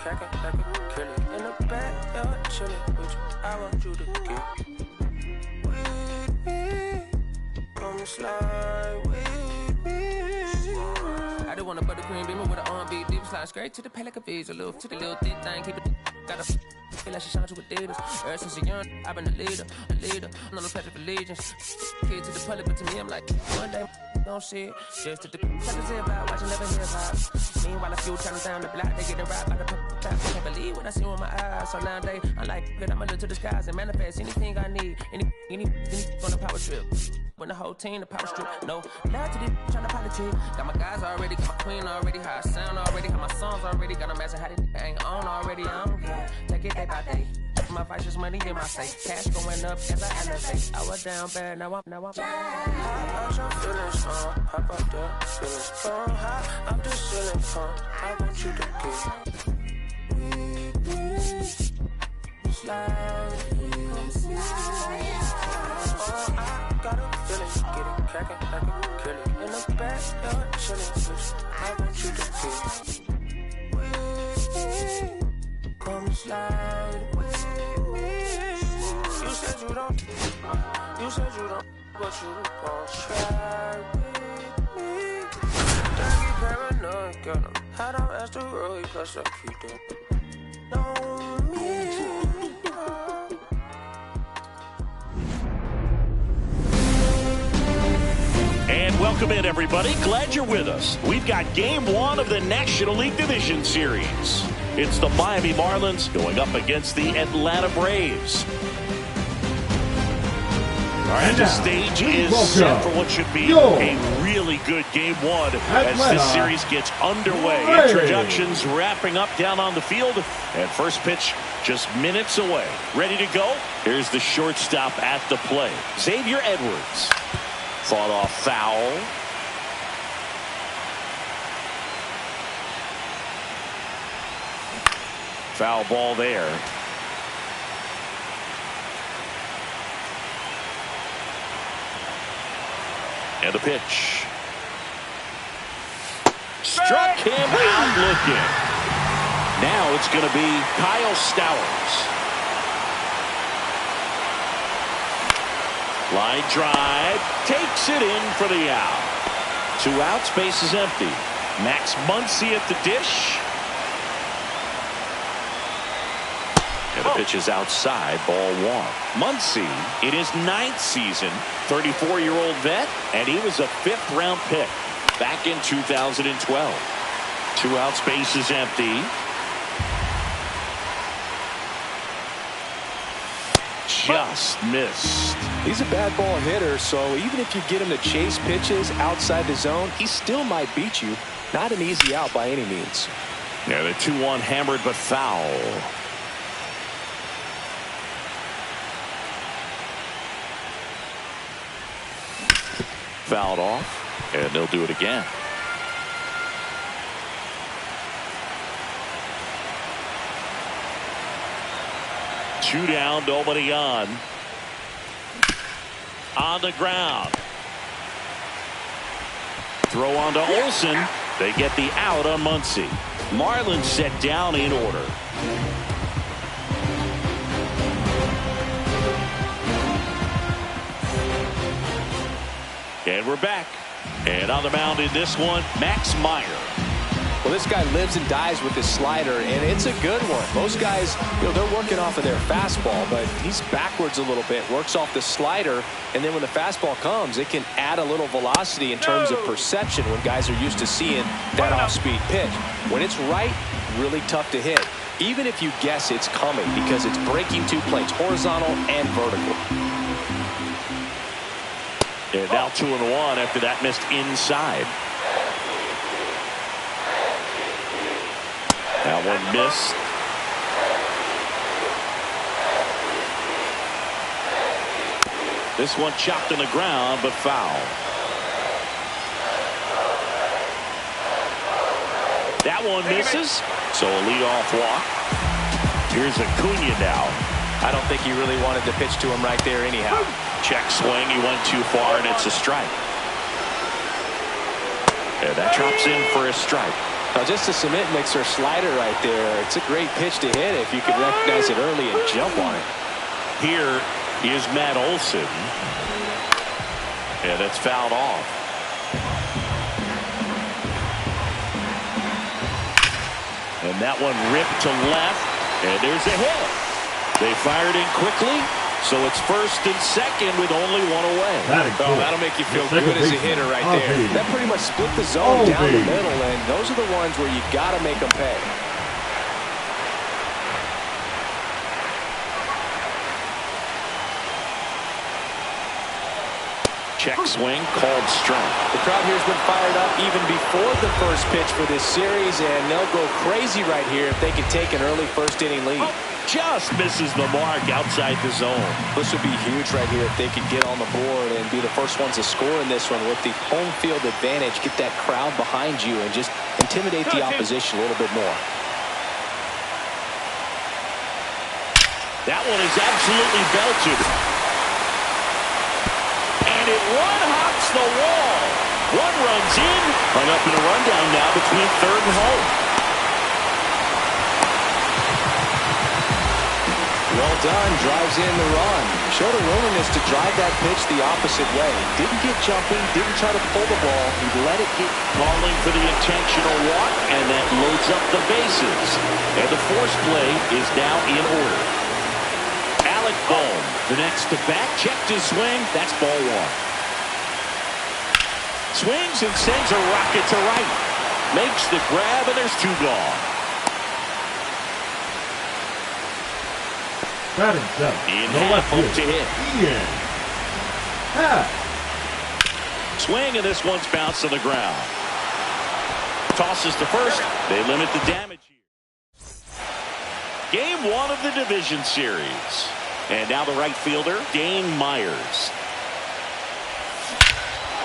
cracking like a killer. In the backyard, chilling with you. I want you to get with me. Come slide with me. I just want a buttercream beamer with an R&B deep slide straight to the pay like a visa. Little to the little thick thing, keep it. Got a feel like she shine to Adidas. Ever since a young, I've been a leader. I'm not no pledge of allegiance. Kid to the public, but to me, I'm like, one day, don't see it. Just to the say about watching, never hear about. Meanwhile, a few times down the block, they getting robbed by the pop. I can't believe what I see with my eyes. So nowadays, I'm like, good, I'ma look to the skies and manifest anything I need. Any on the power trip. When the whole team, the power strip. No, love to the trying to politic. Got my guys already, got my queen already, how I sound already, how my songs already. Got them asking how they ain't on already. I don't care. Take it day by day. My vice is money in my safe. Cash going up as I elevate. I was down bad, now I'm hot out your feelings, hop out there, feelings, hot out the ceiling, I want you to get slide. I got a feeling, get it cracking like a killer. In the backyard, chilling, I want you to get come slide with me. You said you don't, but you gon' try with me. Don't get paranoid, girl, I don't ask the road, plus I keep them on me. And welcome in, everybody. Glad you're with us. We've got Game 1 of the National League Division Series. It's the Miami Marlins going up against the Atlanta Braves. All right, the stage is set for what should be a really good Game 1 as this series gets underway. Introductions wrapping up down on the field, and first pitch just minutes away. Ready to go? Here's the shortstop at the plate, Xavier Edwards. Fought off foul. Foul ball there. And the pitch. Struck him out looking. Now it's going to be Kyle Stowers. Line drive. Takes it in for the out. 2 outs, base is empty. Max Muncy at the dish. And the pitch is outside, ball 1. Muncy in his 9th season, 34-year-old vet, and he was a 5th-round pick back in 2012. 2 outs, base is empty. Just missed. He's a bad ball hitter, so even if you get him to chase pitches outside the zone, he still might beat you. Not an easy out by any means. Yeah, the 2-1 hammered but foul. Fouled off, and they'll do it again. Two down, nobody on. On the ground. Throw on to Olsen. They get the out on Muncy. Marlins set down in order. And we're back. And on the mound in this one, Max Meyer. Well, this guy lives and dies with his slider, and it's a good one. Most guys, they're working off of their fastball, but he's backwards a little bit, works off the slider, and then when the fastball comes, it can add a little velocity in terms of perception when guys are used to seeing that off-speed pitch. When it's right, really tough to hit, even if you guess it's coming, because it's breaking 2 plates, horizontal and vertical. And now 2-1 after that missed inside. That one missed. This one chopped on the ground, but foul. That one misses. So a leadoff walk. Here's Acuna now. I don't think he really wanted to pitch to him right there anyhow. Check swing. He went too far, and it's a strike. And that drops in for a strike. Now, just a cement mixer slider right there. It's a great pitch to hit if you can recognize it early and jump on it. Here is Matt Olson. And it's fouled off. And that one ripped to left. And there's a hit. They fired in quickly. So it's first and second with only one away. That'll make you feel good as a hitter right there. That pretty much split the zone down the middle, and those are the ones where you got to make them pay. Check swing called strike. The crowd here has been fired up even before the first pitch for this series, and they'll go crazy right here if they can take an early first-inning lead. Just misses the mark outside the zone. This would be huge right here if they could get on the board and be the first ones to score in this one with the home field advantage. Get that crowd behind you and just intimidate the opposition a little bit more. That one is absolutely belted. And it one-hops the wall. One runs in. Hung up in a rundown now between third and home. Well done, drives in the run. Showed a willingness to drive that pitch the opposite way. Didn't get jumping, didn't try to pull the ball. He let it get. Calling for the intentional walk, and that loads up the bases. And the force play is now in order. Alec Bohm, the next to bat, checked his swing. That's ball one. Swings and sends a rocket to right. Makes the grab, and there's two gone. Batting seventh. In half, hope to hit. Swing, and this one's bounced to the ground. Tosses to first. They limit the damage here. Game one of the division series. And now the right fielder, Dane Myers.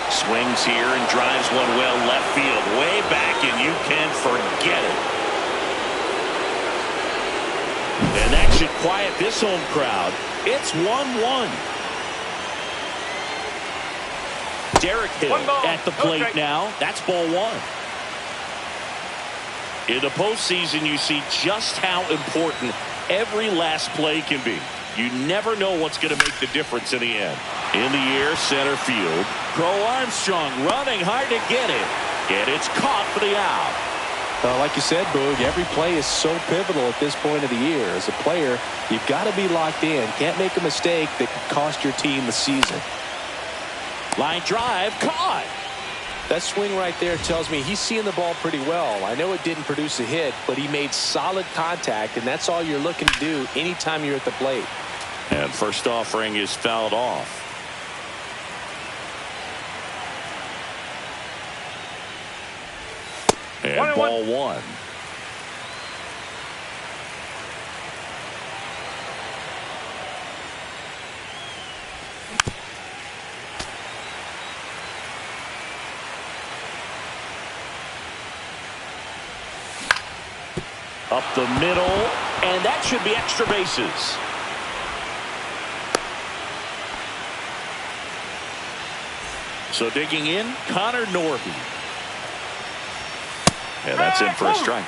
Swings here and drives one well left field. Way back, and you can forget it. And that should quiet this home crowd. It's 1-1. Derek Hill at the plate now. That's ball one. In the postseason, you see just how important every last play can be. You never know what's going to make the difference in the end. In the air, center field. Crow Armstrong running hard to get it. And it's caught for the out. Like you said, Boog, every play is so pivotal at this point of the year. As a player, you've got to be locked in. Can't make a mistake that could cost your team the season. Line drive, caught. That swing right there tells me he's seeing the ball pretty well. I know it didn't produce a hit, but he made solid contact, and that's all you're looking to do anytime you're at the plate. And first offering is fouled off. And ball one. Up the middle, and that should be extra bases. So digging in, Connor Norby. And that's in for a strike.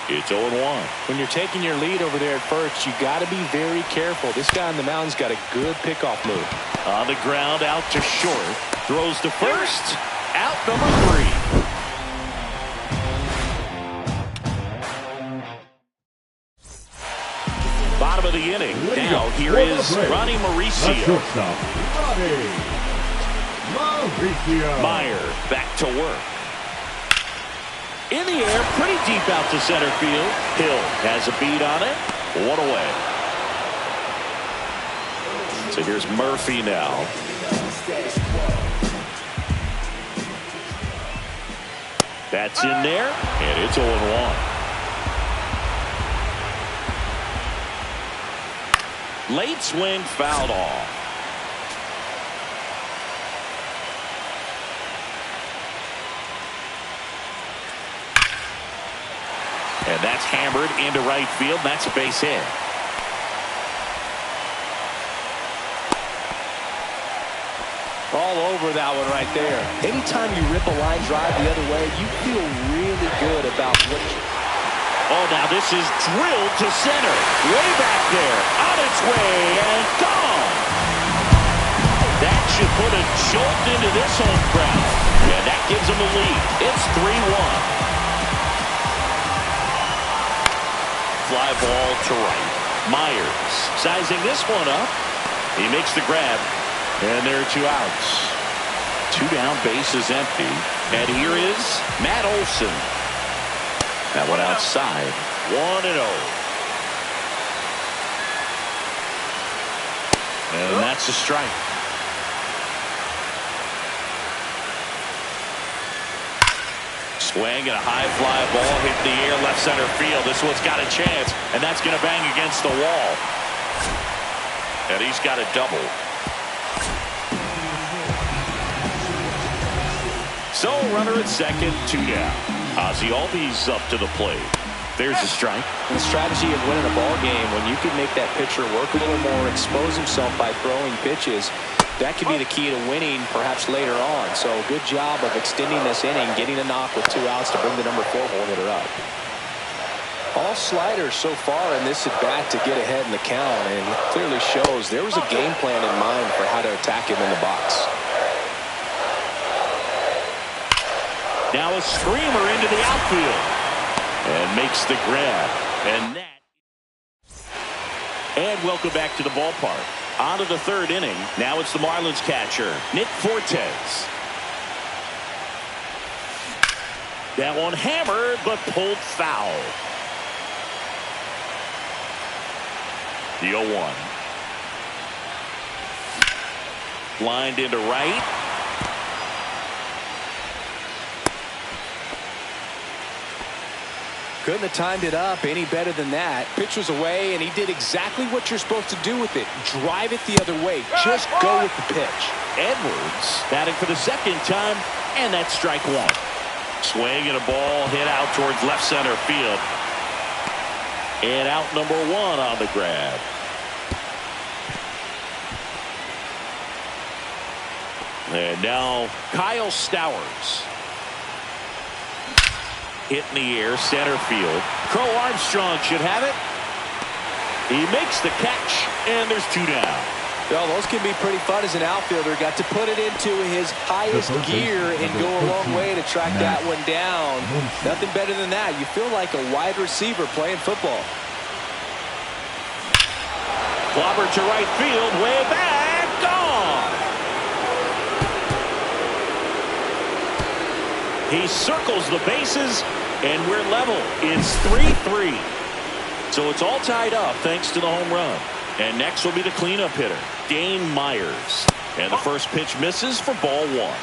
It's 0-1. When you're taking your lead over there at first, you got to be very careful. This guy on the mound's got a good pickoff move. On the ground, out to short. Throws to first. Out number 3. Bottom of the inning. Now here is Ronnie Mauricio. Meyer back to work. In the air, pretty deep out to center field. Hill has a beat on it. One away. So here's Murphy now. That's in there, and it's 0-1. Late swing fouled off. And that's hammered into right field. That's a base hit. All over that one right there. Anytime you rip a line drive the other way, you feel really good about what you... Oh, now this is drilled to center. Way back there. On its way and gone. That should put a jolt into this home crowd. And that gives them the lead. It's 3-1. Fly ball to right. Myers sizing this one up. He makes the grab. And there are 2 outs. 2 down, base is empty. And here is Matt Olson. That one outside. 1-0. And that's a strike. Swing and a high fly ball hit the air left center field. This one's got a chance, and that's going to bang against the wall. And he's got a double. So runner at second, 2 down. Ozzie Albies up to the plate. There's a strike. The strategy of winning a ball game, when you can make that pitcher work a little more, expose himself by throwing pitches, that could be the key to winning perhaps later on. So good job of extending this inning, getting a knock with 2 outs to bring the number 4 hole hitter up. All sliders so far in this at bat to get ahead in the count, and it clearly shows there was a game plan in mind for how to attack him in the box. Now a screamer into the outfield. And makes the grab. And welcome back to the ballpark. On to the 3rd inning. Now it's the Marlins catcher, Nick Fortes. That one hammered, but pulled foul. The 0-1. Lined into right. Couldn't have timed it up any better than that. Pitch was away, and he did exactly what you're supposed to do with it. Drive it the other way. Just go with the pitch. Edwards batting for the 2nd time, and that's strike 1. Swing and a ball hit out towards left center field. And out number 1 on the grab. And now Kyle Stowers. Hit in the air, center field. Crow Armstrong should have it. He makes the catch, and there's 2 down. Well, those can be pretty fun as an outfielder. Got to put it into his highest gear and go a long way to track that one down. Nothing better than that. You feel like a wide receiver playing football. Clobber to right field, way back, gone. He circles the bases, and we're level. It's 3-3. So it's all tied up thanks to the home run. And next will be the cleanup hitter, Dane Myers. And the first pitch misses for ball 1.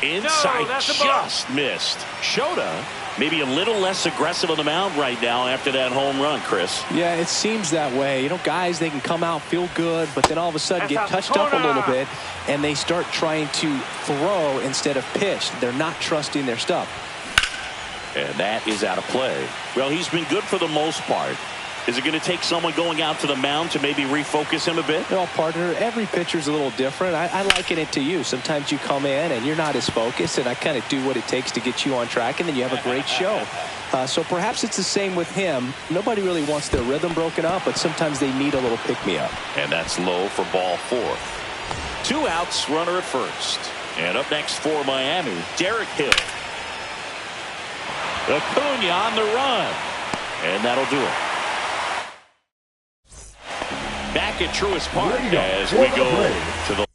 Inside, just missed. Shota maybe a little less aggressive on the mound right now after that home run, Chris. Yeah, it seems that way. You know, guys, they can come out, feel good, but then all of a sudden get touched up a little bit, and they start trying to throw instead of pitch. They're not trusting their stuff. And that is out of play. Well, he's been good for the most part. Is it going to take someone going out to the mound to maybe refocus him a bit? Well, partner, every pitcher's a little different. I liken it to you. Sometimes you come in and you're not as focused, and I kind of do what it takes to get you on track, and then you have a great show. So perhaps it's the same with him. Nobody really wants their rhythm broken up, but sometimes they need a little pick-me-up. And that's low for ball 4. 2 outs, runner at first. And up next for Miami, Derek Hill. Acuna on the run. And that'll do it. Back at Truist Park as we go to the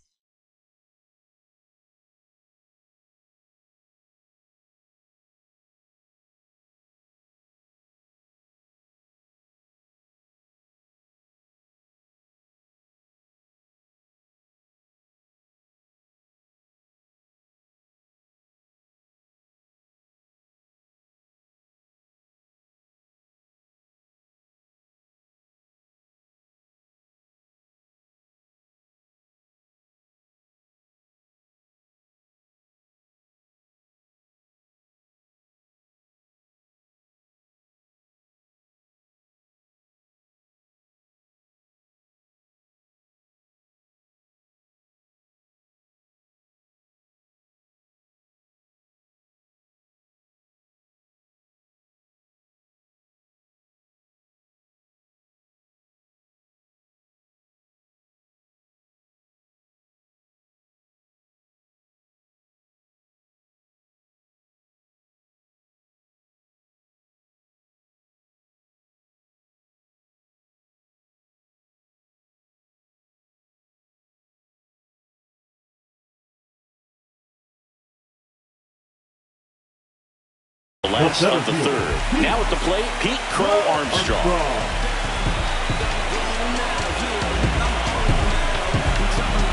Last of the third. Now at the plate, Pete Crow Armstrong.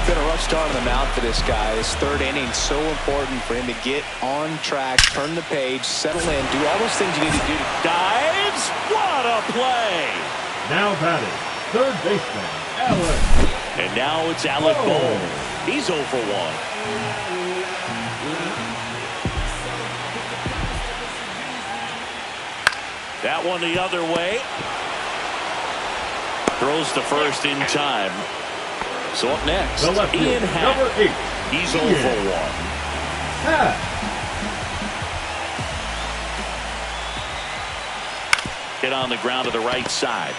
Been a rough start on the mound for this guy. His third inning so important for him to get on track, turn the page, settle in, do all those things you need to do. Dives. What a play. Now batting, third baseman, Alec. And now it's Alec Bohm. He's 0 for 1. That one the other way. Throws to first in time. So up next, Ian Happ. Number 8. He's 0 for 1. Happ. Hit on the ground to the right side.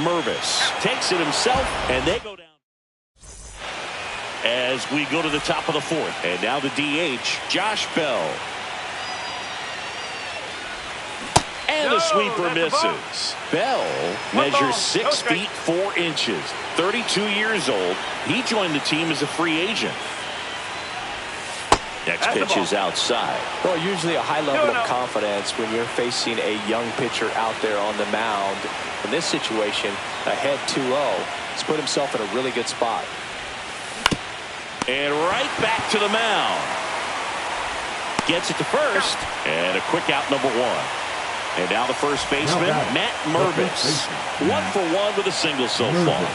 Mervis takes it himself, and they go down. As we go to the top of the fourth. And now the DH, Josh Bell. And the sweeper misses. Bell measures 6 feet 4 inches. 32 years old. He joined the team as a free agent. Next pitch is outside. Well, usually a high level of confidence when you're facing a young pitcher out there on the mound. In this situation, ahead 2-0. He's put himself in a really good spot. And right back to the mound. Gets it to first. And a quick out, number 1. And now the first baseman, Matt Mervis. 1 for 1 with a single so far.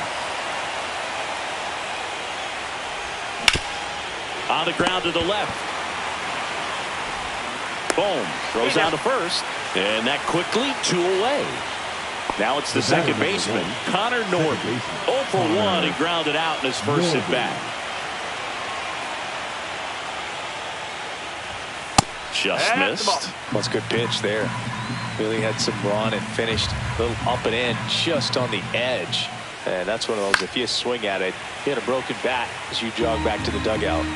On the ground to the left. Boom. Throws out to first. And that quickly 2 away. Now it's the second baseman, Connor Norton. 0 for 1. He grounded out in his first at bat. Just missed. That's a good pitch there. Really had some run and finished a little up and in just on the edge. And that's one of those, if you swing at it, you had a broken bat as you jog back to the dugout.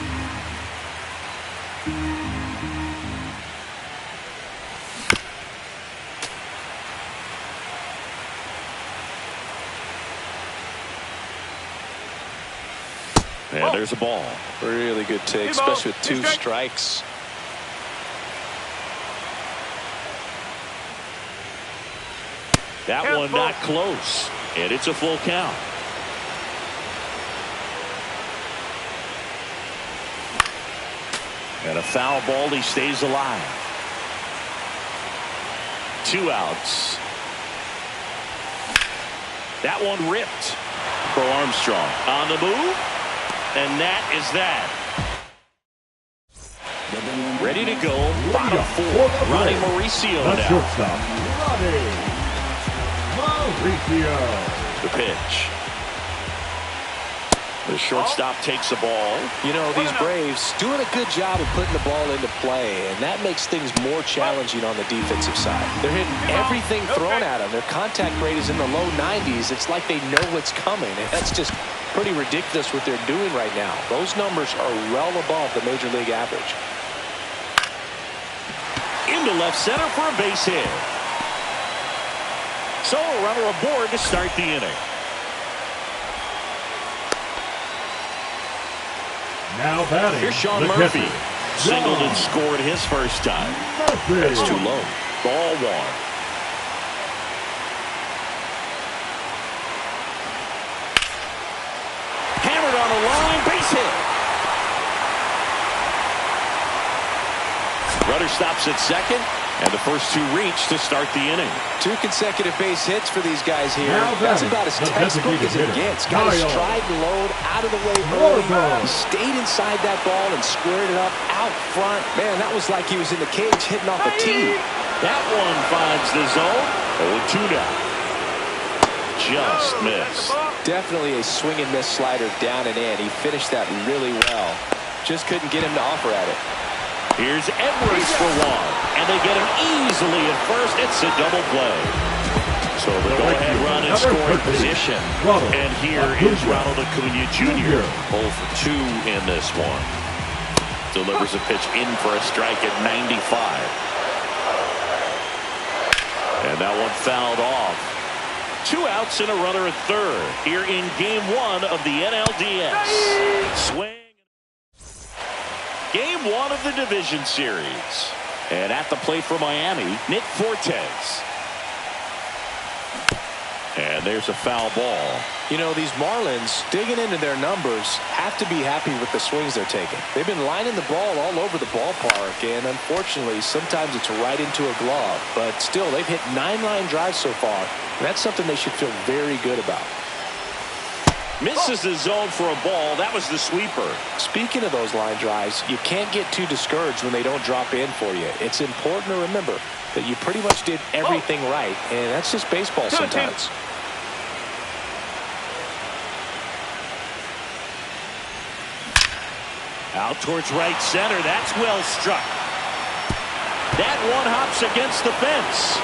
And there's a ball. Really good take, especially with 2 strikes. That one not close. And it's a full count. And a foul ball. He stays alive. 2 outs. That one ripped for Armstrong. On the move. And that is that. Ready to go. Bottom 4. Ronnie Mauricio The now. shortstop, Ronnie Mauricio. The pitch. The shortstop takes the ball. You know, these Braves doing a good job of putting the ball into play, and that makes things more challenging on the defensive side. They're hitting everything thrown at them. Their contact rate is in the low 90s. It's like they know what's coming, and that's just pretty ridiculous what they're doing right now. Those numbers are well above the major league average. Into left center for a base hit. So a runner aboard to start the inning. Now batting. Here's Sean Murphy. Singled and scored his first time. That's too low. Ball 1. Hammered on the line. Base hit. Runner stops at second. And the first 2 reach to start the inning. 2 consecutive base hits for these guys here. That's about as textbook as it gets. Got his stride and load out of the way early. He stayed inside that ball and squared it up out front. Man, that was like he was in the cage hitting off a tee. That one finds the zone. 0-2 now. Just missed. Definitely a swing and miss slider down and in. He finished that really well. Just couldn't get him to offer at it. Here's Edwards for 1. And they get him easily at first. It's a double play. So the go-ahead run in scoring position. And here is Ronald Acuna Jr. 0 for 2 in this one. Delivers a pitch in for a strike at 95. And that one fouled off. 2 outs and a runner at third here in game 1 of the NLDS. Swing. Game 1 of the division series. And at the plate for Miami, Nick Fortes. And there's a foul ball. You know, these Marlins, digging into their numbers, have to be happy with the swings they're taking. They've been lining the ball all over the ballpark, and unfortunately, sometimes it's right into a glove. But still, they've hit 9 line drives so far, and that's something they should feel very good about. Misses the zone for a ball. That was the sweeper. Speaking of those line drives, you can't get too discouraged when they don't drop in for you. It's important to remember that you pretty much did everything right, and that's just baseball sometimes. Out towards right center. That's well struck. That one hops against the fence.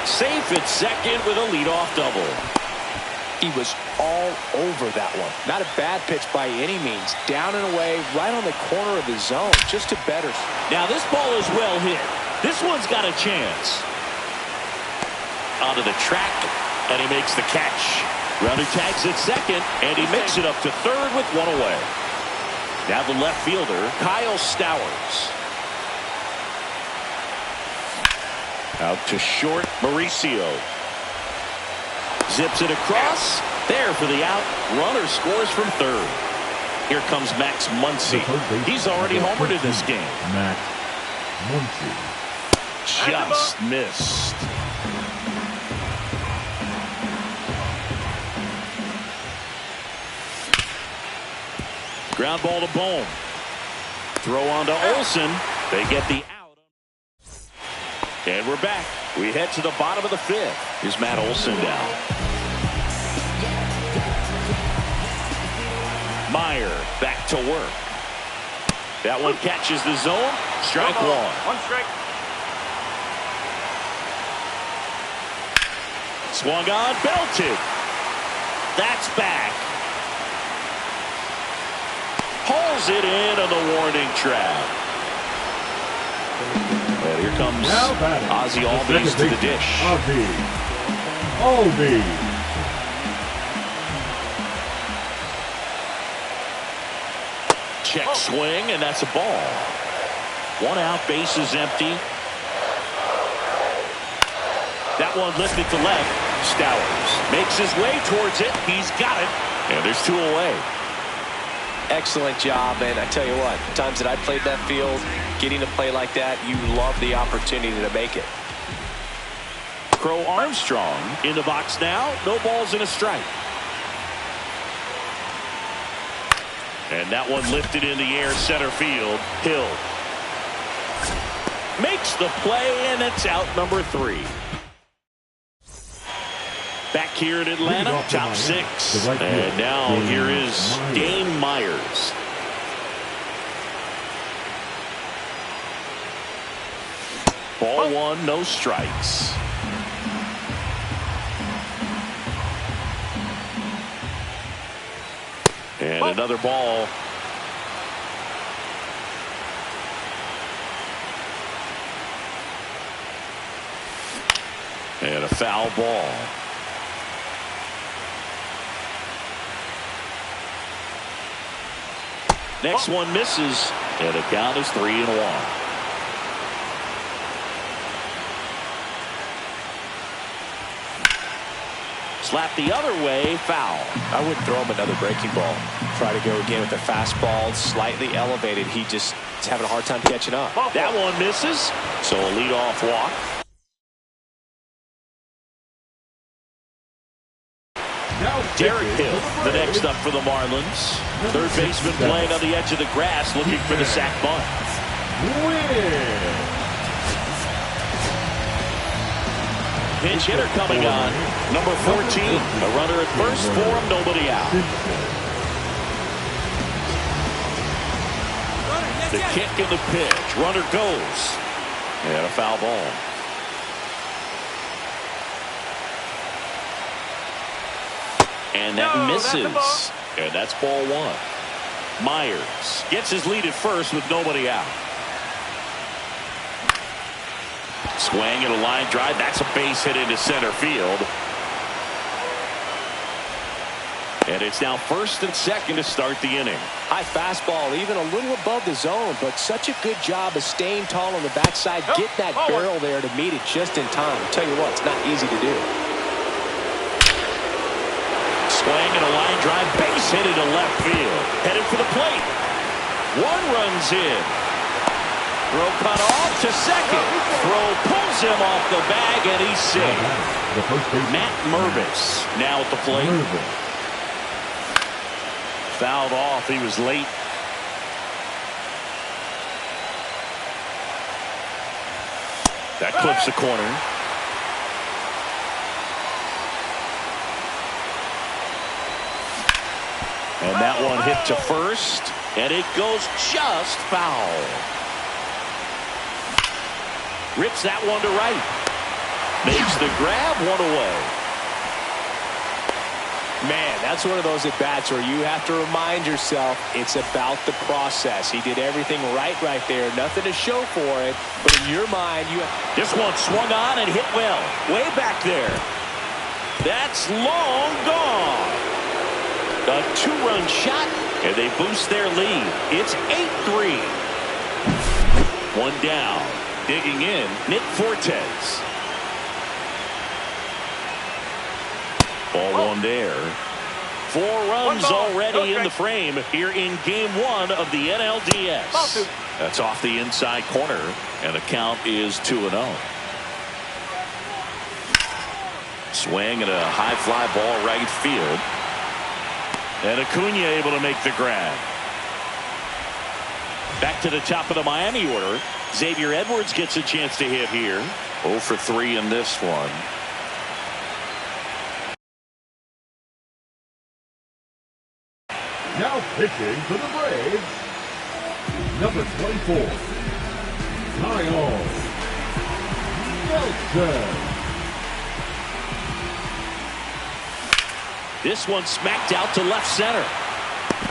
Safe at second with a leadoff double. He was all over that one. Not a bad pitch by any means. Down and away, right on the corner of the zone. Just a better. Now this ball is well hit. This one's got a chance. Onto the track, and he makes the catch. Runner tags at second, and he makes it up to third with one away. Now the left fielder, Kyle Stowers. Out to short, Mauricio. Zips it across. There for the out. Runner scores from third. Here comes Max Muncy. He's already homered in this game. Max Muncy. Just missed. Ground ball to Bohm. Throw on to Olsen. They get the out. And we're back. We head to the bottom of the 5th. Here's Matt Olsen down. Meyer back to work. That one catches the zone. Strike one. One strike. Swung on, belted. That's back. Pulls it in on the warning track. And here comes Ozzie Albies to the dish. Albies. Check swing, and that's a ball. 1 out, bases empty. That one lifted to left. Stowers makes his way towards it. He's got it. And there's 2 away. Excellent job, and I tell you what, times that I played that field, getting to play like that, you love the opportunity to make it. Crow Armstrong in the box now. No balls and a strike. And that one lifted in the air, center field. Hill makes the play, and it's out number 3. Back here in Atlanta, top 6. And now here is Dane Myers. Ball 1, no strikes. And another ball. And a foul ball. Next one misses, and the count is 3-1. Slap the other way, foul. I wouldn't throw him another breaking ball. Try to go again with the fastball, slightly elevated. He just is having a hard time catching up. That one misses, so a leadoff walk. Derek Hill, the next up for the Marlins. Third baseman playing on the edge of the grass, looking for the sac bunt. Pinch hitter coming on. Number 14. A runner at first for him, nobody out. The kick and the pitch. Runner goes. And a foul ball. And that misses. And that's ball 1. Myers gets his lead at first with nobody out. Swing and a line drive. That's a base hit into center field. And it's now 1st and 2nd to start the inning. High fastball, even a little above the zone, but such a good job of staying tall on the backside, get that barrel there to meet it just in time. I'll tell you what, it's not easy to do. Swing and a line drive, base hit into left field. Headed for the plate. 1 run's in. Throw cut off to second. Throw pulls him off the bag, and he's safe. Matt Mervis now at the plate. Fouled off. He was late. That clips the corner. And that one hit to first, and it goes just foul. Rips that one to right. Makes the grab, 1 away. Man, that's one of those at-bats where you have to remind yourself it's about the process. He did everything right there. Nothing to show for it, but in your mind, you have... This one swung on and hit well. Way back there. That's long gone. A 2-run shot, and they boost their lead. It's 8-3. 1 down. Digging in, Nick Fortes. Ball 1 there. 4 runs already in the frame here in Game 1 of the NLDS. That's off the inside corner, and the count is 2-0. Swing and a high fly ball right field. And Acuna able to make the grab. Back to the top of the Miami order. Xavier Edwards gets a chance to hit here. 0 for 3 in this one. Now pitching for the Braves, number 24, Kyle Nelson. This one smacked out to left center.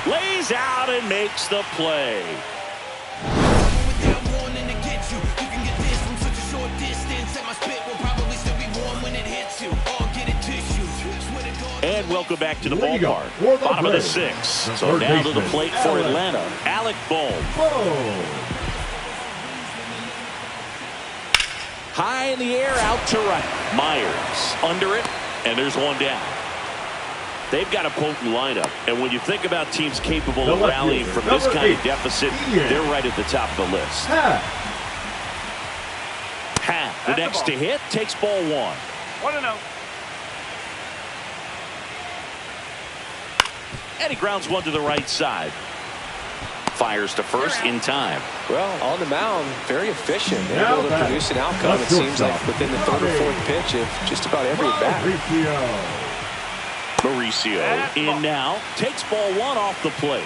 Lays out and makes the play. And welcome back to the ballpark. Bottom of the 6th. So now to the plate for Atlanta, Alec Bohm. High in the air, out to right. Myers under it, and there's 1 down. They've got a potent lineup, and when you think about teams capable of rallying from this kind of deficit, they're right at the top of the list. Happ, the next to hit, takes ball 1. 1-0. And he grounds one to the right side. Fires to first in time. Well, on the mound, very efficient. Able to produce an outcome, it seems like, within the 3rd or 4th pitch of just about every at-bat. Mauricio in now. Takes ball 1 off the plate.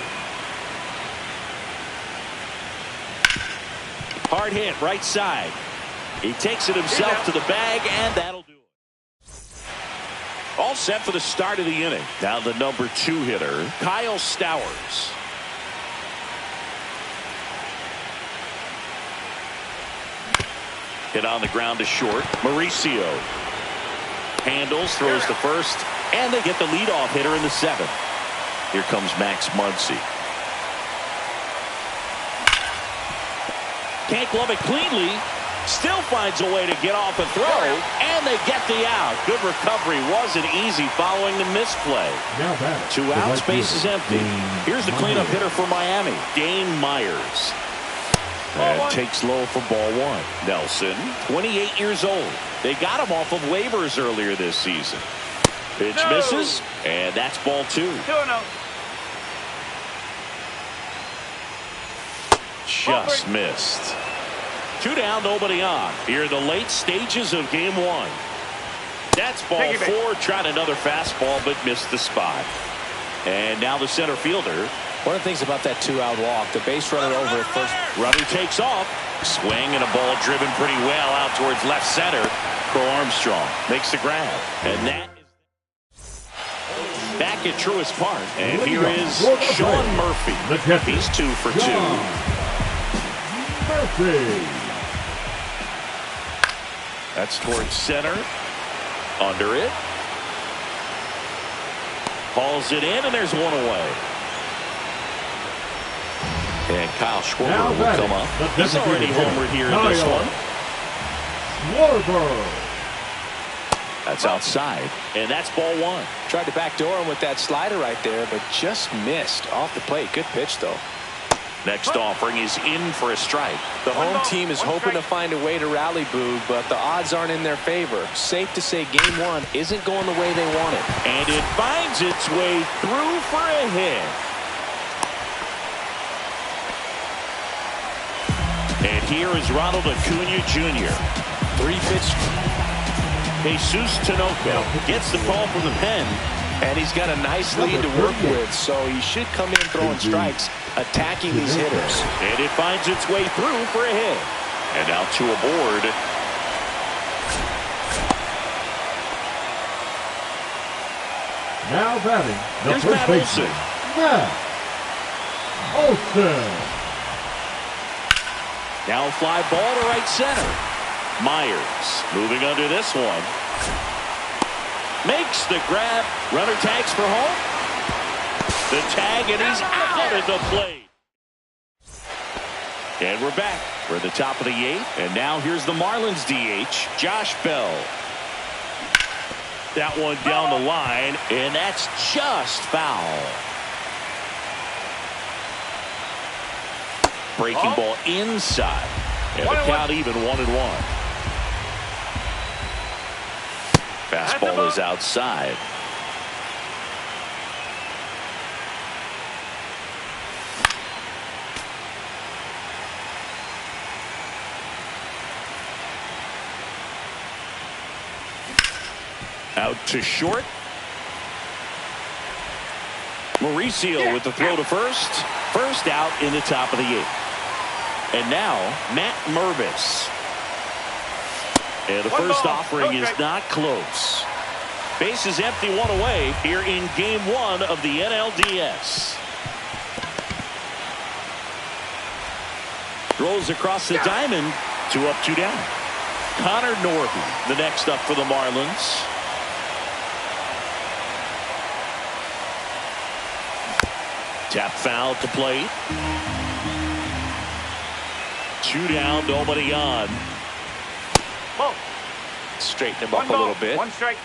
Hard hit, right side. He takes it himself to the bag, and that'll do it. All set for the start of the inning. Now the number 2 hitter, Kyle Stowers. Hit on the ground to short. Mauricio handles, throws to first, and they get the leadoff hitter in the 7th. Here comes Max Muncy. Can't glove it cleanly. Still finds a way to get off a throw, and they get the out. Good recovery. Wasn't easy following the misplay. 2 outs, base is empty. Here's the cleanup hitter for Miami, Dane Myers. And takes low for ball 1. Nelson, 28 years old. They got him off of waivers earlier this season. Pitch misses, and that's ball 2. 2-0. Just missed. 2 down, nobody on. Here are the late stages of game 1. That's ball 4. Tried another fastball, but missed the spot. And now the center fielder. One of the things about that 2-out walk, the base runner over at first. Runner takes off. Swing and a ball driven pretty well out towards left center. Crow Armstrong makes the grab. And that is back at Truist Park. And here is Sean Murphy. He's 2 for 2. Murphy. That's towards center. Under it. Hauls it in, and there's one away. And Kyle Schwarber will come up. He's already homered here in this one. Schwarber. That's outside, and that's ball one. Tried to backdoor him with that slider right there, but just missed off the plate. Good pitch, though. Next offering is in for a strike. The home team is hoping to find a way to rally Boog, but the odds aren't in their favor. Safe to say game one isn't going the way they want it. And it finds its way through for a hit. And here is Ronald Acuna Jr. 3-pitch. Jesus Tinoco gets the call from the pen. And he's got a nice lead to work with, so he should come in throwing strikes, attacking these hitters. And it finds its way through for a hit. And now to a board. Now batting, the Here's first Matt baseman, Matt Olson. Now a fly ball to right center. Myers moving under this one. Makes the grab. Runner tags for home. The tag, and he's out at the plate. And we're back. We're at the top of the 8th. And now here's the Marlins DH, Josh Bell. That one down the line, and that's just foul. Breaking ball inside. And the count even 1-1. Fastball is outside. Out to short. Mauricio with the throw to first. First out in the top of the 8th. And now Matt Mervis. And the first offering is not close. Base is empty, one away here in game 1 of the NLDS. Throws across the diamond. 2 up, 2 down. Connor Norton, the next up for the Marlins. Tap foul to plate. 2 down, nobody on. Straighten him up a little bit. 1 strike.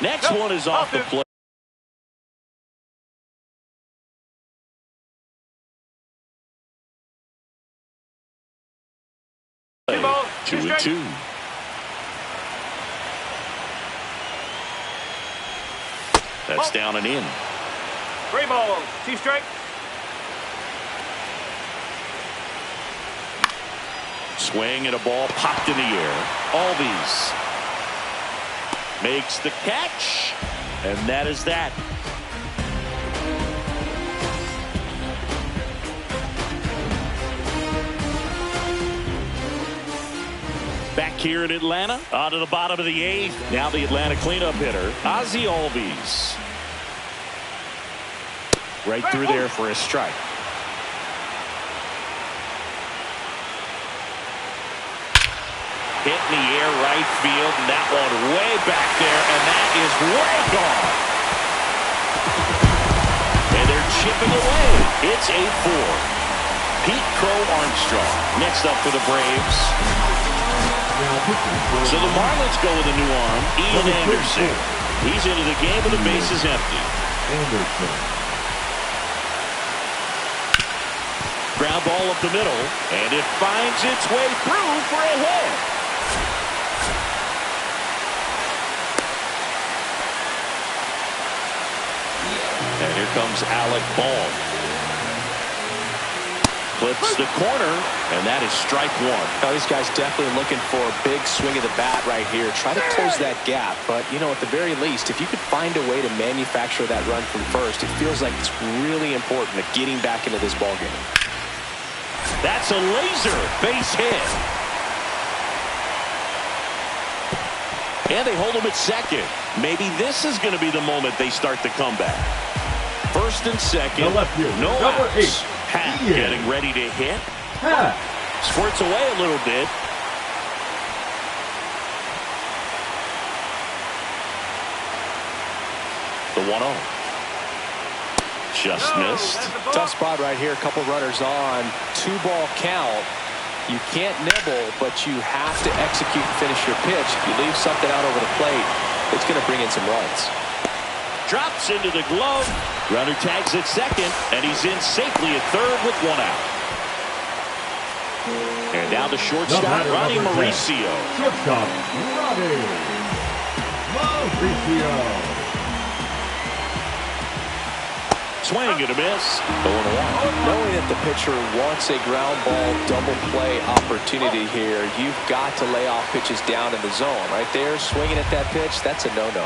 Next one is off the plate. Two and two. That's down and in. 3 balls, 2 strikes. Swing and a ball popped in the air. Albies makes the catch, and that is that. Back here in Atlanta, on to the bottom of the 8th. Now the Atlanta cleanup hitter, Ozzie Albies. Right through there for a strike. Hit in the air, right field, and that one way back there, and that is way gone. And they're chipping away. It's 8-4. Pete Crow Armstrong next up for the Braves. So the Marlins go with a new arm, Ian Anderson. He's into the game with the bases empty. Ground ball up the middle, and it finds its way through for a hit. And here comes Alec Bohm. Clips the corner, and that is strike 1. Now, these guys definitely looking for a big swing of the bat right here. Try to close that gap. But, you know, at the very least, if you could find a way to manufacture that run from first, it feels like it's really important at getting back into this ballgame. That's a laser base hit. And they hold him at second. Maybe this is going to be the moment they start the comeback. First and second. No outs. Happ getting ready to hit. Squirts away a little bit. The 1-0. Just missed. Tough spot right here. A couple runners on. 2-ball count. You can't nibble, but you have to execute and finish your pitch. If you leave something out over the plate, it's going to bring in some runs. Drops into the glove. Runner tags at second, and he's in safely at third with 1 out. And now the shortstop, Ronnie Mauricio. Shortstop, Ronnie Mauricio. Swing and a miss. 0-1. Knowing that the pitcher wants a ground ball double play opportunity here, you've got to lay off pitches down in the zone. Right there, swinging at that pitch, that's a no-no.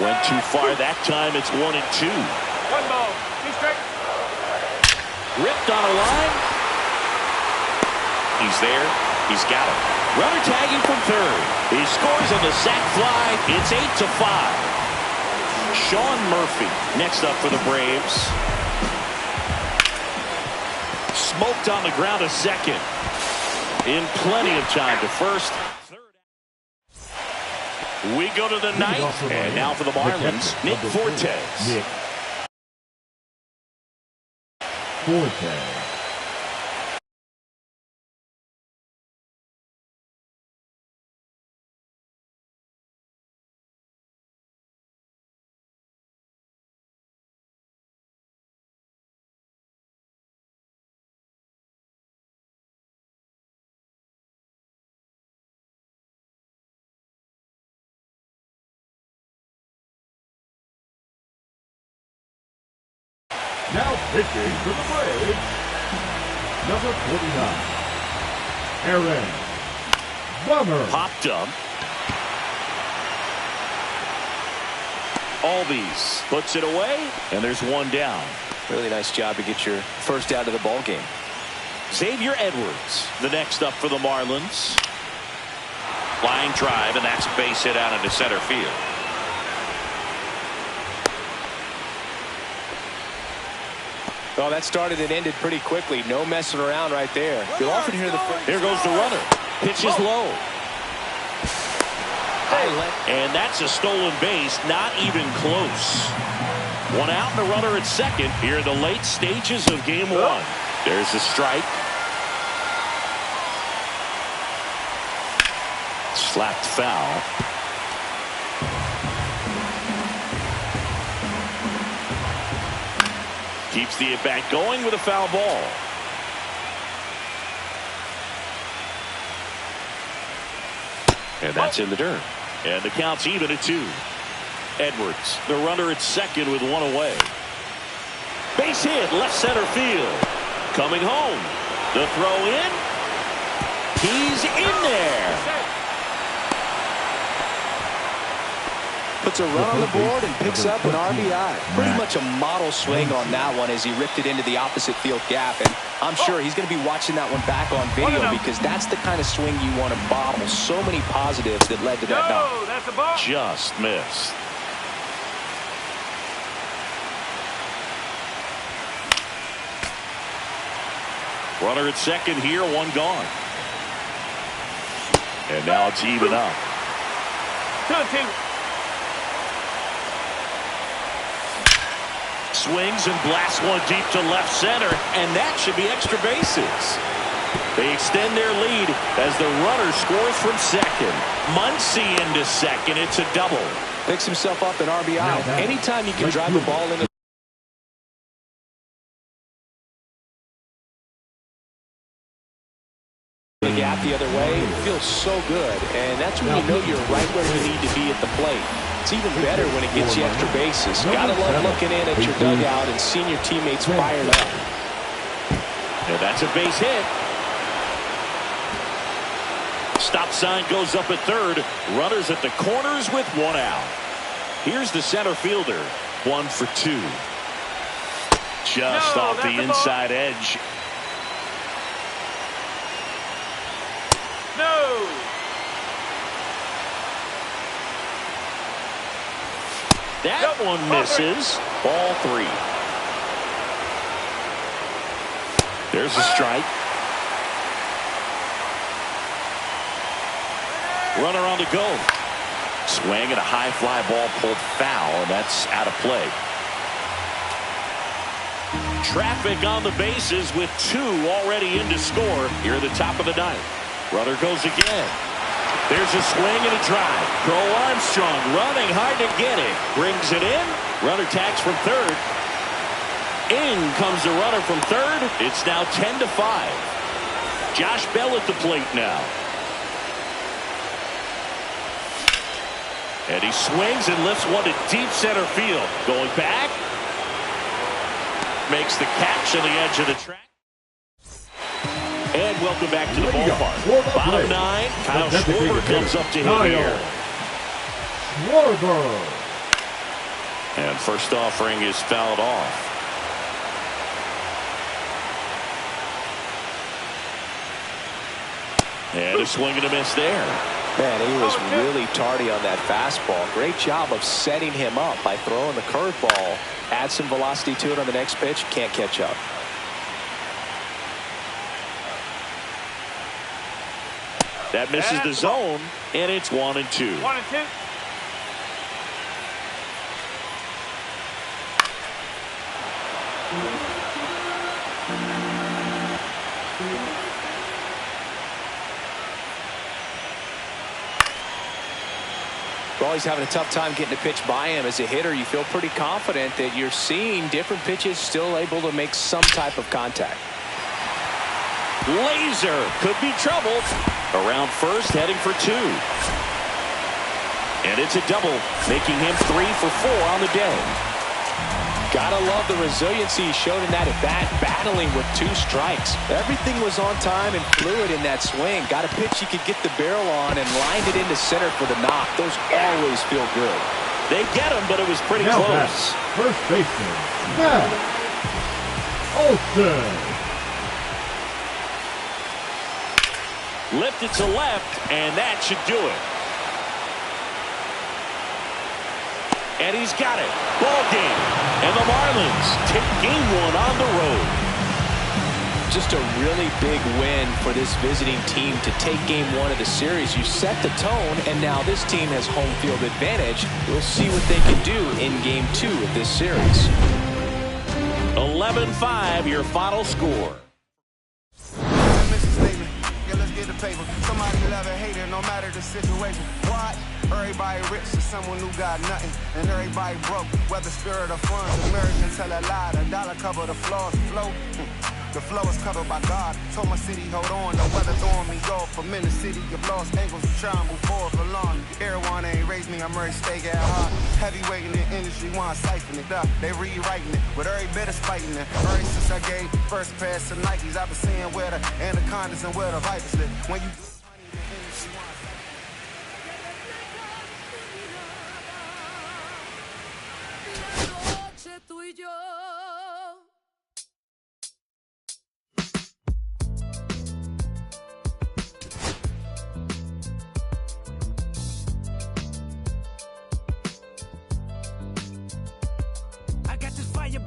Went too far that time. It's 1-2. 1 ball. 2 strikes. Ripped on a line. He's there. He's got it. Runner tagging from third. He scores on the sac fly. It's 8-5. Sean Murphy next up for the Braves. Smoked on the ground a second. In plenty of time to first. We go to the ninth. And now for the Marlins, Nick Fortes. Nick Fortes. Now pitching for the Braves, number 49, Aaron Bummer. Popped up. Albies puts it away, and there's 1 down. Really nice job to get your first out of the ball game. Xavier Edwards, the next up for the Marlins. Line drive, and that's a base hit out into center field. Oh, that started and ended pretty quickly. No messing around right there. You'll often hear the... Here goes the runner. Pitch is low. And that's a stolen base. Not even close. 1 out and a runner at second here in the late stages of game 1. There's a strike. Slapped foul. Keeps the at-bat going with a foul ball. And that's in the dirt. And the count's even at 2. Edwards, the runner at second with 1 away. Base hit, left center field. Coming home. The throw in. He's in there. Puts a run on the board and picks up an RBI. Pretty much a model swing on that one as he ripped it into the opposite field gap. And I'm sure he's going to be watching that one back on video because that's the kind of swing you want to bottle. So many positives that led to that knock. That's a ball. Just missed. Runner at second here, 1 gone. And now it's even up. 2-2. Swings and blasts one deep to left center, and that should be extra bases. They extend their lead as the runner scores from second. Muncy into second. It's a double. Picks himself up an RBI. Anytime you can drive the ball into the gap the other way, it feels so good. And that's when you know you're right where you need to be at the plate. It's even better when it gets you extra bases. Gotta love looking in at your dugout and seeing your teammates fired up. And that's a base hit. Stop sign goes up at third. Runners at the corners with 1 out. Here's the center fielder. 1 for 2. Just off the inside edge. No. That one misses. Ball 3. There's a strike. Runner on the go. Swing and a high fly ball pulled foul, and that's out of play. Traffic on the bases with 2 already in to score here at the top of the 9th. Runner goes again. There's a swing and a drive. Cole Armstrong running hard to get it. Brings it in. Runner tags from third. In comes the runner from third. It's now 10-5. Josh Bell at the plate now. And he swings and lifts one to deep center field. Going back. Makes the catch on the edge of the track. And welcome back to the ballpark. Bottom 9. Kyle Schwarber comes up to hit here. Schwarber. And first offering is fouled off. And a swing and a miss there. Man, he was really tardy on that fastball. Great job of setting him up by throwing the curveball. Add some velocity to it on the next pitch. Can't catch up. That misses the zone, and it's 1-2. 1-2. Well, he's having a tough time getting a pitch by him. As a hitter, you feel pretty confident that you're seeing different pitches still able to make some type of contact. Laser could be trouble. Around first, heading for 2. And it's a double, making him 3 for 4 on the day. Gotta love the resiliency he showed in that at bat, battling with 2 strikes. Everything was on time and fluid in that swing. Got a pitch he could get the barrel on and lined it into center for the knock. Those always feel good. They get him, but it was pretty now close. First baseman, Matt Olson. Lifted to left, and that should do it. And he's got it. Ball game. And the Marlins take game 1 on the road. Just a really big win for this visiting team to take game 1 of the series. You set the tone, and now this team has home field advantage. We'll see what they can do in game 2 of this series. 11-5, your final score. Paper. Somebody love or hate it, no matter the situation. What? Everybody rich to someone who got nothing, and everybody broke, whether spirit or funds. Americans tell a lie, the dollar cover the flaws flow. The flow is covered by God. Told my city, hold on, the weather throwing me off. I'm in the city of lost angles, trying to move forward for long. Everyone ain't raised me, I'm ready to stay at heart. Heavyweight in the industry, want to siphon it up. They rewriting it, with every bit of spiting it. Ever since I gave first pass to Nikes, I've been seeing where the anacondas and where the vipers live. When you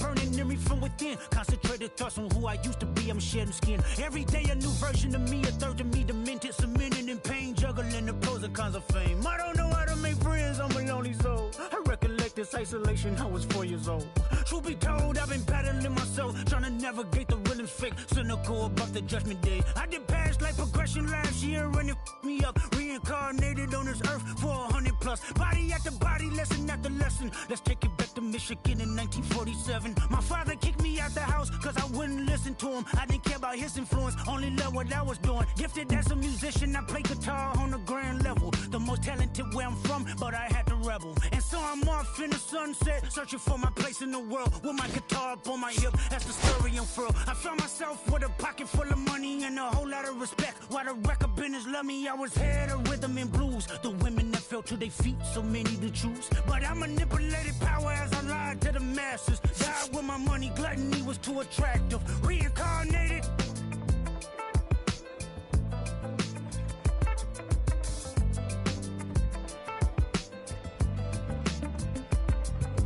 burning in me from within. Concentrated thoughts on who I used to be. I'm shedding skin. Every day a new version of me, a third of me demented, cemented in pain, juggling the pros and cons of fame. I don't know how to make friends, I'm a lonely soul. I recollect this isolation, I was 4 years old. Truth be told, I've been battling myself, trying to navigate the rhythm's fake, cynical about the judgment day. I did past life progression last year and it me up. Reincarnated on this earth for 100 plus. Body after body, lesson after lesson. Let's take it back to Michigan in 1947. My father kicked me out the house cause I wouldn't listen to him. I didn't care about his influence, only loved what I was doing. Gifted as a musician, I play guitar on the grand level. The most talented where I'm from, but I had to rebel. And so I'm off in the sunset, searching for my place in the world. With my guitar up on my hip, that's the story unfurled. I found myself with a pocket full of money and a whole lot of respect. While the record business loved me, I was head of rhythm and blues. The women that fell to their feet, so many to choose. But I manipulated power as I lied to the masses. Died with my money, gluttony was too attractive. Reincarnated.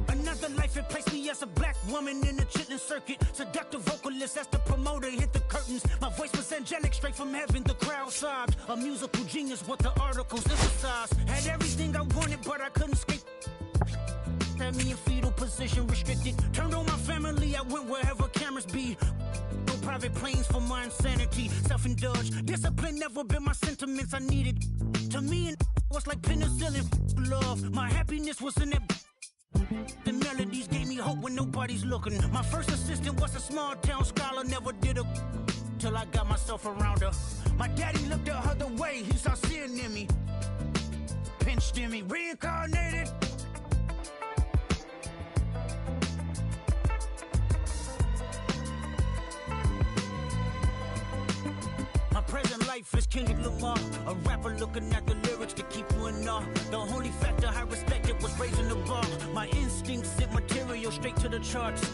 Another life Prophet placed me as a black woman in the chitlin' circuit. Seductive vocalist as the promoter hit the curtains. My voice was angelic, straight from heaven. The crowd sobbed. A musical genius, what the articles emphasized. Had everything I wanted, but I couldn't escape. Had me in fetal position, restricted. Turned on my family, I went wherever cameras be. No private planes for my insanity. Self-indulged, discipline never been my sentiments I needed. To me, it was like penicillin. Love, my happiness was in that. The melodies gave me hope when nobody's looking. My first assistant was a small town scholar, never did a till I got myself around her. My daddy looked at her the way he saw sin in me. Pinched in me, reincarnated. Present life is Kendrick Lamar, a rapper looking at the lyrics to keep you in awe. The only factor I respected was raising the bar. My instincts sent material straight to the charts.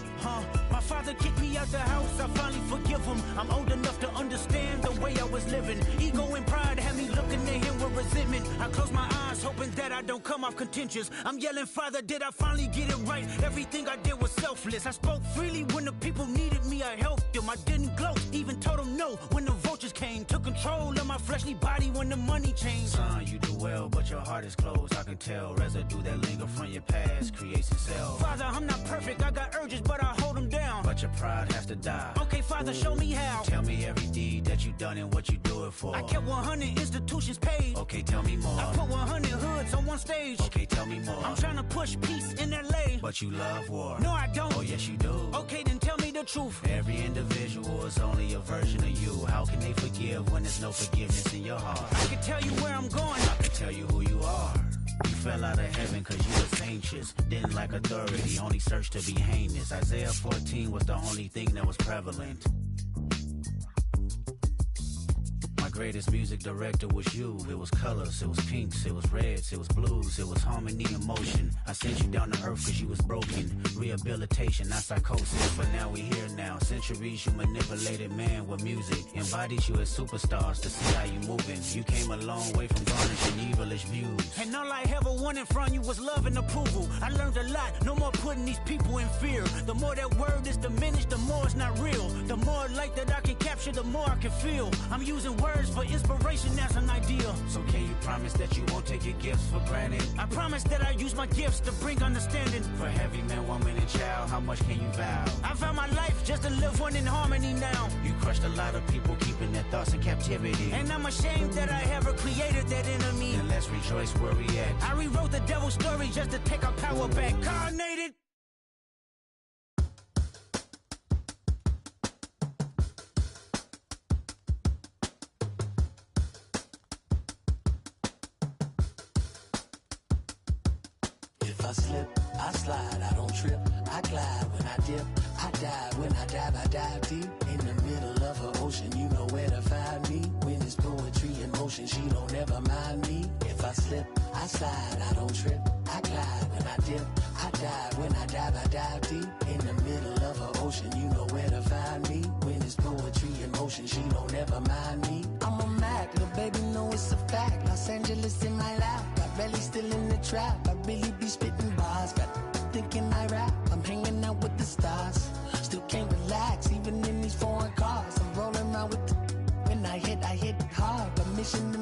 My father kicked me out the house, I finally forgive him. I'm old enough to understand the way I was living. Ego and pride had me looking at him with resentment. I close my eyes, hoping that I don't come off contentious. I'm yelling, Father, did I finally get it right? Everything I did was selfless. I spoke freely when the people needed me, I helped them. I didn't gloat, even told them no when the vultures came. Took control of my fleshly body when the money changed. Son, you do well, but your heart is closed. I can tell residue that linger from your past creates itself. Father, I'm not perfect, I got urges, but I hold them down. But your pride has to die. Okay, Father, show me how. Tell me every deed that you done and what you do it for. I kept 100 institutions paid. Okay, tell me more. I put 100 hoods on one stage. Okay, tell me more. I'm trying to push peace in LA. But you love war. No, I don't. Oh, yes, you do. Okay, then tell me the truth. Every individual is only a version of you. How can they forgive when there's no forgiveness in your heart? I can tell you where I'm going. I can tell you who you are. You fell out of heaven cause you was anxious. Didn't like authority, only searched to be heinous. Isaiah 14 was the only thing that was prevalent. My greatest music director was you. It was colors, it was pinks, it was reds, it was blues, it was harmony and motion. I sent you down to earth cause you was broken. Rehabilitation, not psychosis. But now we here now. Centuries you manipulated man with music. Embodied you as superstars to see how you moving. You came a long way from garnishing evilish views. And all I ever wanted from you was love and approval. I learned a lot, no more putting these people in fear. The more that word is diminished, the more it's not real. The more light that I can capture, the more I can feel. I'm using words for inspiration as an ideal. So can you promise that you won't take your gifts for granted? I promise that I use my gifts to bring understanding. For every man, woman, and child, how much can you vow? I found my life just to live one in harmony now. You crushed a lot of people keeping their thoughts in captivity. And I'm ashamed that I ever created that enemy. And let's rejoice where we at. I rewrote the devil's story just to take our power back. Carnated. If I slip, I slide, I don't trip, I glide when I dip, I dive, when I dive deep. In the middle of her ocean, you know where to find me. When it's poetry in motion, she don't ever mind me. If I slip, I slide, I don't trip, I glide when I dip, I dive, when I dive deep. In the middle of her ocean, you know where to find me. When it's poetry in motion, she don't ever mind me. I'm a Mac, little baby, know it's a fact. Los Angeles in my lap, got belly still in the trap. I really be spitting bars, got thinking I rap. I'm hanging out with the stars, still can't relax, even in these foreign cars. I'm rolling around with the, when I hit hard. My mission to